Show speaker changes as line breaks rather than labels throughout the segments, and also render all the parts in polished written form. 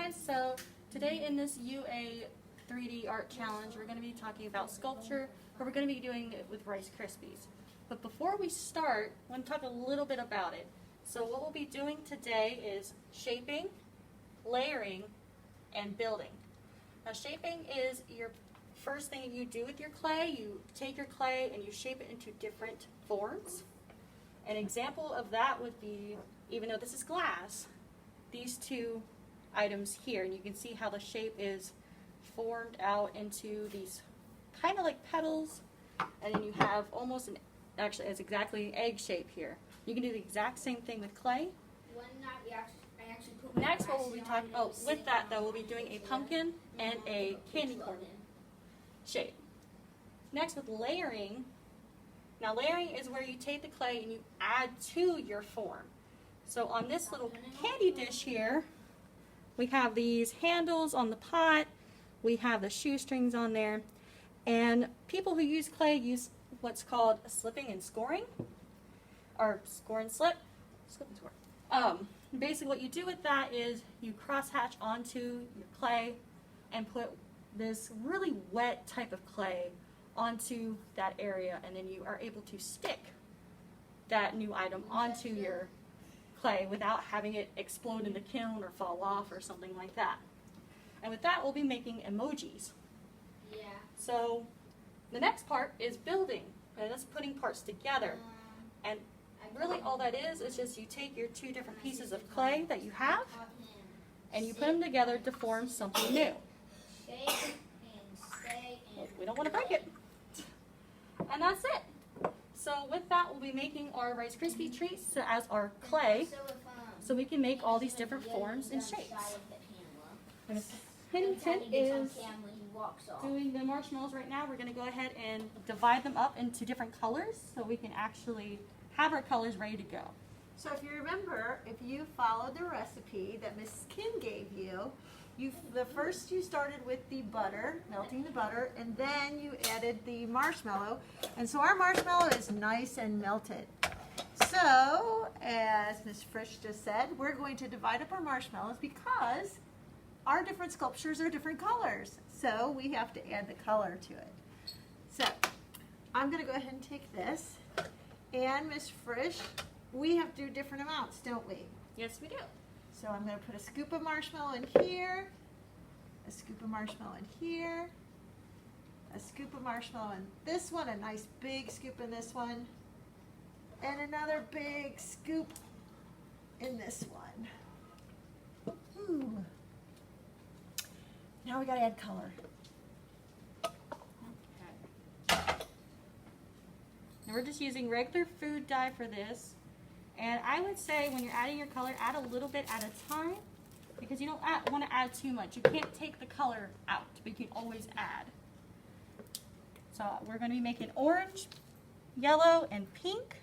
guys, so today in this UA 3D art challenge we're going to be talking about sculpture, but we're going to be doing it with Rice Krispies. But before we start, I want to talk a little bit about it. So what we'll be doing today is shaping, layering, and building. Now shaping is your first thing you do with your clay. You take your clay and you shape it into different forms. An example of that would be, even though this is glass, these two items here, and you can see how the shape is formed out into these kind of like petals, and then you have almost an, actually it's exactly an egg shape here. You can do the exact same thing with clay. Next what we'll be talking, with that though, we'll be doing a pumpkin and a candy corn shape. Next with layering, now layering is where you take the clay and you add to your form. So on this little candy dish here, we have these handles on the pot, we have the shoestrings on there, and people who use clay use what's called slipping and scoring, or score and slip, slip and score. Basically what you do with that is you cross-hatch onto your clay and put this really wet type of clay onto that area, and then you are able to stick that new item onto your clay without having it explode in the kiln or fall off or something like that. And with that we'll be making emojis. Yeah. So the next part is building, and that's putting parts together. And really all that is just you take your two different pieces of clay that you have and you put them together to form something new. We don't want to break it. And that's it. So with that, we'll be making our Rice Krispie treats as our clay, so we can make all these different forms and shapes. And Pennington is doing the marshmallows right now. We're going to go ahead and divide them up into different colors so we can actually have our colors ready to go.
So if you remember, if you followed the recipe that Mrs. Kim gave you, first you started with the butter, melting the butter, and then you added the marshmallow. And so our marshmallow is nice and melted. So, as Ms. Frisch just said, we're going to divide up our marshmallows because our different sculptures are different colors. So we have to add the color to it. So, I'm going to go ahead and take this. And Ms. Frisch, we have to do different amounts, don't we?
Yes, we do.
So I'm going to put a scoop of marshmallow in here, a scoop of marshmallow in here, a scoop of marshmallow in this one, a nice big scoop in this one, and another big scoop in this one. Ooh. Now we got to add color.
Okay. Now we're just using regular food dye for this. And I would say when you're adding your color, add a little bit at a time, because you don't want to add too much. You can't take the color out, but you can always add. So we're going to be making orange, yellow, and pink.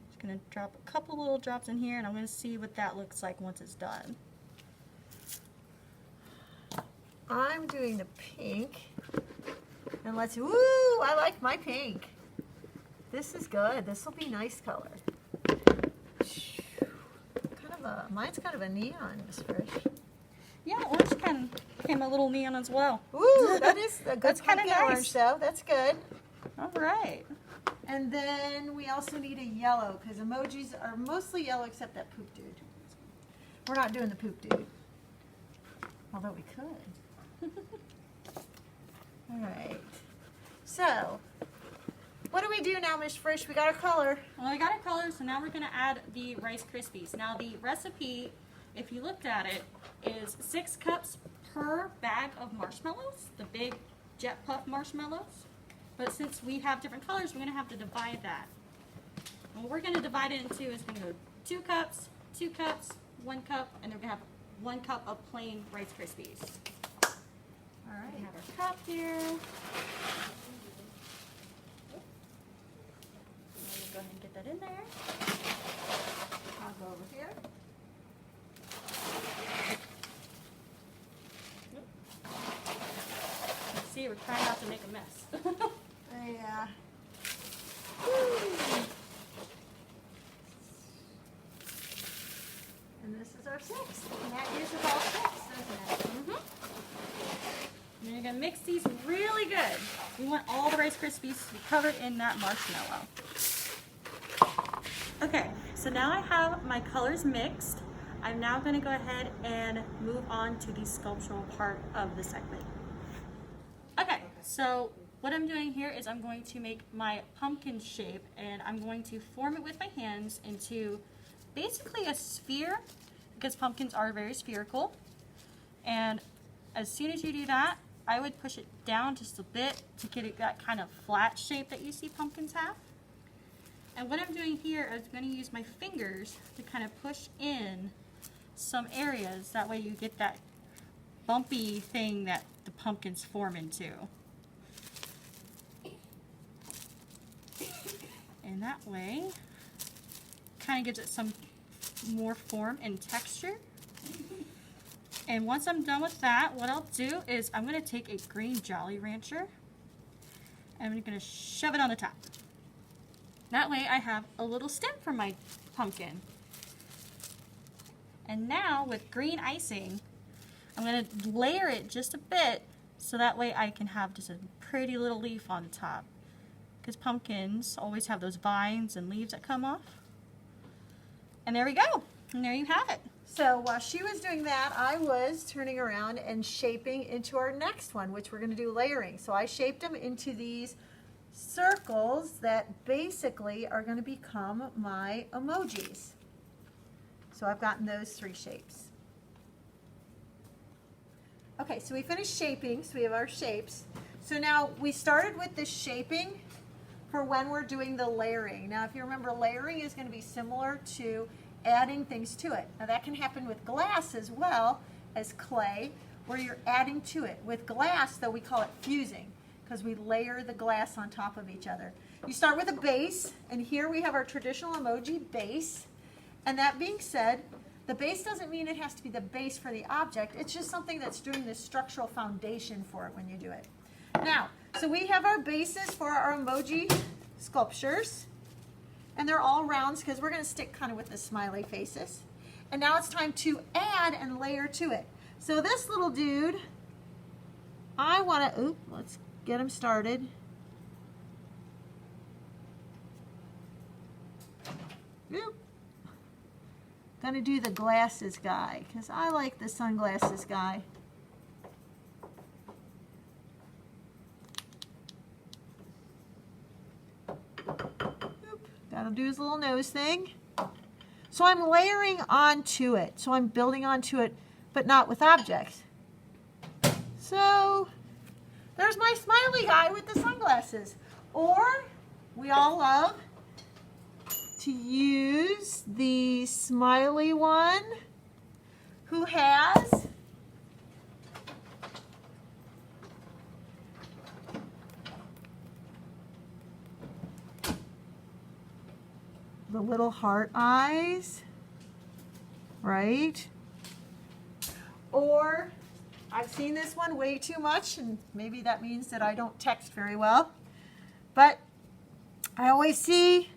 Just going to drop a couple little drops in here, and I'm going to see what that looks like once it's done.
I'm doing the pink, and let's, woo, I like my pink. This is good. This will be nice color. Mine's kind of a neon, Miss Frisch.
Yeah, orange kind of became a little neon as well.
Ooh, that is a good
That's kind of nice.
Orange, though. That's good.
All right.
And then we also need a yellow, because emojis are mostly yellow except that poop dude. We're not doing the poop dude, although we could. All right. So, what do we do now, Miss Frisch? We got our color.
Well, we got our color, so now we're going to add the Rice Krispies. Now the recipe, if you looked at it, is 6 cups per bag of marshmallows, the big jet puff marshmallows. But since we have different colors, we're going to have to divide that. And what we're going to divide it into is going to go 2 cups, 2 cups, 1 cup, and then we're going to have 1 cup of plain Rice Krispies. All right, we have our cup here. Go ahead and get that in there.
I'll go over here.
See, we're trying not to make a mess.
Yeah. And this is our 6. And that uses all 6. doesn't it?
And you're gonna mix these really good. We want all the Rice Krispies to be covered in that marshmallow. Okay, so now I have my colors mixed. I'm now gonna go ahead and move on to the sculptural part of the segment. Okay, so what I'm doing here is I'm going to make my pumpkin shape, and I'm going to form it with my hands into basically a sphere, because pumpkins are very spherical. And as soon as you do that, I would push it down just a bit to get it that kind of flat shape that you see pumpkins have. And what I'm doing here is I'm going to use my fingers to kind of push in some areas. That way you get that bumpy thing that the pumpkins form into. And that way, kind of gives it some more form and texture. And once I'm done with that, what I'll do is I'm going to take a green Jolly Rancher and I'm going to shove it on the top. That way I have a little stem for my pumpkin. And now with green icing, I'm going to layer it just a bit so that way I can have just a pretty little leaf on the top. Because pumpkins always have those vines and leaves that come off. And there we go. And there you have it.
So while she was doing that, I was turning around and shaping into our next one, which we're going to do layering. So I shaped them into these circles that basically are going to become my emojis. So I've gotten those 3 shapes. Okay, so we finished shaping, so we have our shapes. So now we started with the shaping for when we're doing the layering. Now if you remember, layering is going to be similar to adding things to it. Now that can happen with glass as well as clay, where you're adding to it. With glass, though, we call it fusing, because we layer the glass on top of each other. You start with a base, and here we have our traditional emoji base. And that being said, the base doesn't mean it has to be the base for the object. It's just something that's doing the structural foundation for it when you do it. Now, so we have our bases for our emoji sculptures. And they're all rounds because we're going to stick kind of with the smiley faces. And now it's time to add and layer to it. So this little dude, I want to, let's get him started. Oop. Gonna do the glasses guy because I like the sunglasses guy. That'll do his little nose thing. So I'm layering onto it. So I'm building onto it, but not with objects. So there's my smiley guy with the sunglasses. Or we all love to use the smiley one who has the little heart eyes, right? Or I've seen this one way too much, and maybe that means that I don't text very well, but I always see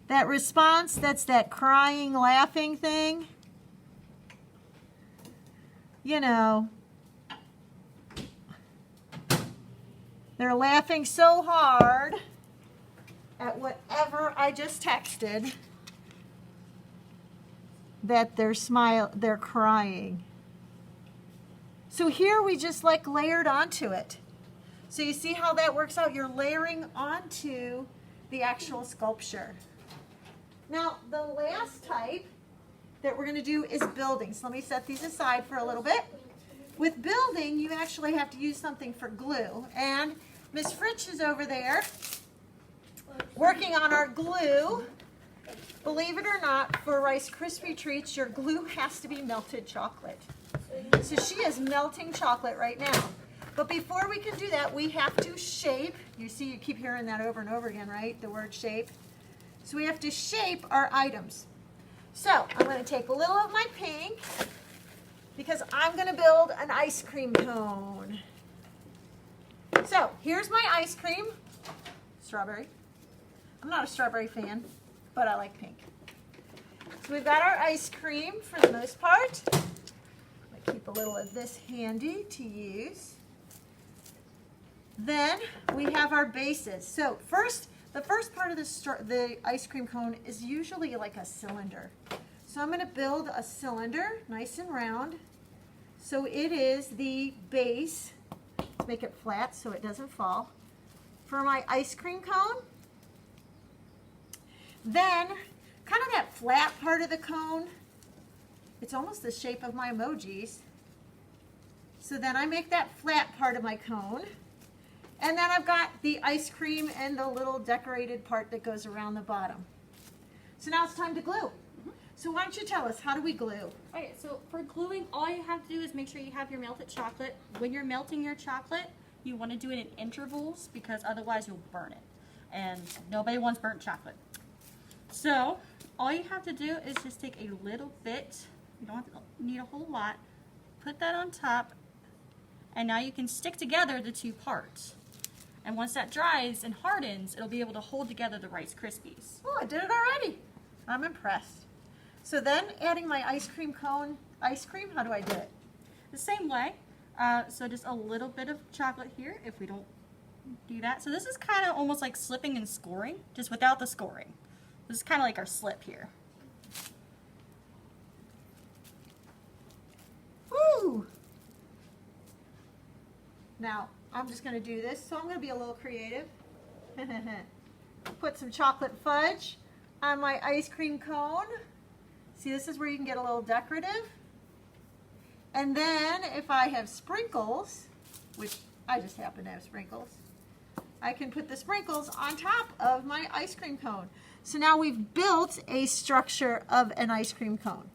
that response that's that crying, laughing thing. You know, they're laughing so hard at whatever I just texted that they're crying. So here we just like layered onto it. So you see how that works out? You're layering onto the actual sculpture. Now the last type that we're going to do is building. So let me set these aside for a little bit. With building, you actually have to use something for glue. And Miss Fritsch is over there working on our glue. Believe it or not, for Rice Krispie treats, your glue has to be melted chocolate. So she is melting chocolate right now. But before we can do that, we have to shape. You see, you keep hearing that over and over again, right? The word shape. So we have to shape our items. So I'm going to take a little of my pink because I'm going to build an ice cream cone. So here's my ice cream. Strawberry. I'm not a strawberry fan, but I like pink. So we've got our ice cream for the most part. I keep a little of this handy to use. Then we have our bases. So the first part of the ice cream cone is usually like a cylinder. So I'm going to build a cylinder, nice and round. So it is the base. Let's make it flat so it doesn't fall. For my ice cream cone. Then, kind of that flat part of the cone, it's almost the shape of my emojis. So then I make that flat part of my cone. And then I've got the ice cream and the little decorated part that goes around the bottom. So now it's time to glue. So why don't you tell us, how do we glue?
Okay, so for gluing, all you have to do is make sure you have your melted chocolate. When you're melting your chocolate, you want to do it in intervals because otherwise you'll burn it. And nobody wants burnt chocolate. So all you have to do is just take a little bit, you don't need a whole lot, put that on top, and now you can stick together the two parts. And once that dries and hardens, it'll be able to hold together the Rice Krispies.
Oh, I did it already. I'm impressed. So then adding my ice cream cone, ice cream, how do I do it?
The same way, so just a little bit of chocolate here if we don't do that. So this is kind of almost like slipping and scoring, just without the scoring. This is kind of like our slip here.
Woo! Now, I'm just going to do this, so I'm going to be a little creative. Put some chocolate fudge on my ice cream cone. See, this is where you can get a little decorative. And then if I have sprinkles, which I just happen to have sprinkles, I can put the sprinkles on top of my ice cream cone. So now we've built a structure of an ice cream cone.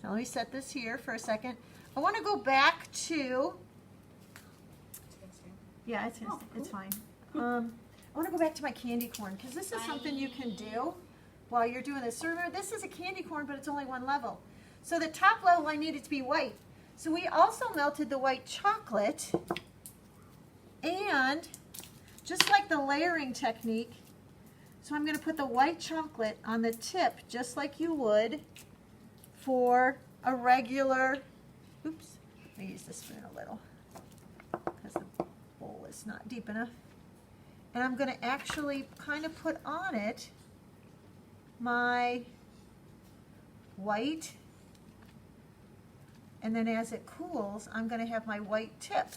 So let me set this here for a second. I want to go back to, yeah, it's fine. I want to go back to my candy corn because this is something you can do while you're doing this. So remember, this is a candy corn, but it's only one level. So the top level, I need it to be white. So we also melted the white chocolate, and just like the layering technique, so I'm going to put the white chocolate on the tip just like you would for a regular, oops, let me use the spoon a little because the bowl is not deep enough. And I'm going to actually kind of put on it my white, and then as it cools, I'm going to have my white tip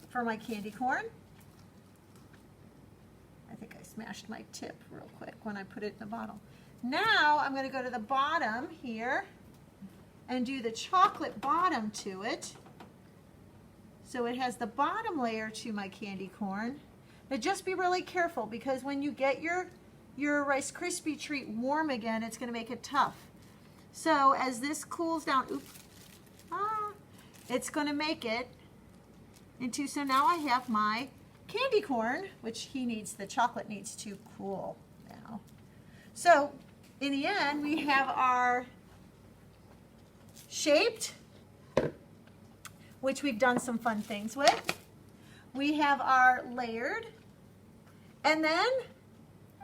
for my candy corn. I think I smashed my tip real quick when I put it in the bottle. Now I'm going to go to the bottom here and do the chocolate bottom to it. So it has the bottom layer to my candy corn. Now just be really careful because when you get your Rice Krispie treat warm again, it's going to make it tough. So as this cools down, it's going to make it into, so now I have my candy corn, which the chocolate needs to cool now. So in the end, we have our shaped, which we've done some fun things with. We have our layered, and then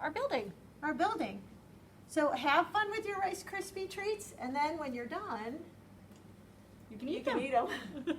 Our building.
our building. So have fun with your Rice Krispie treats, and then when you're done,
You can
you
eat
can
them.
eat them.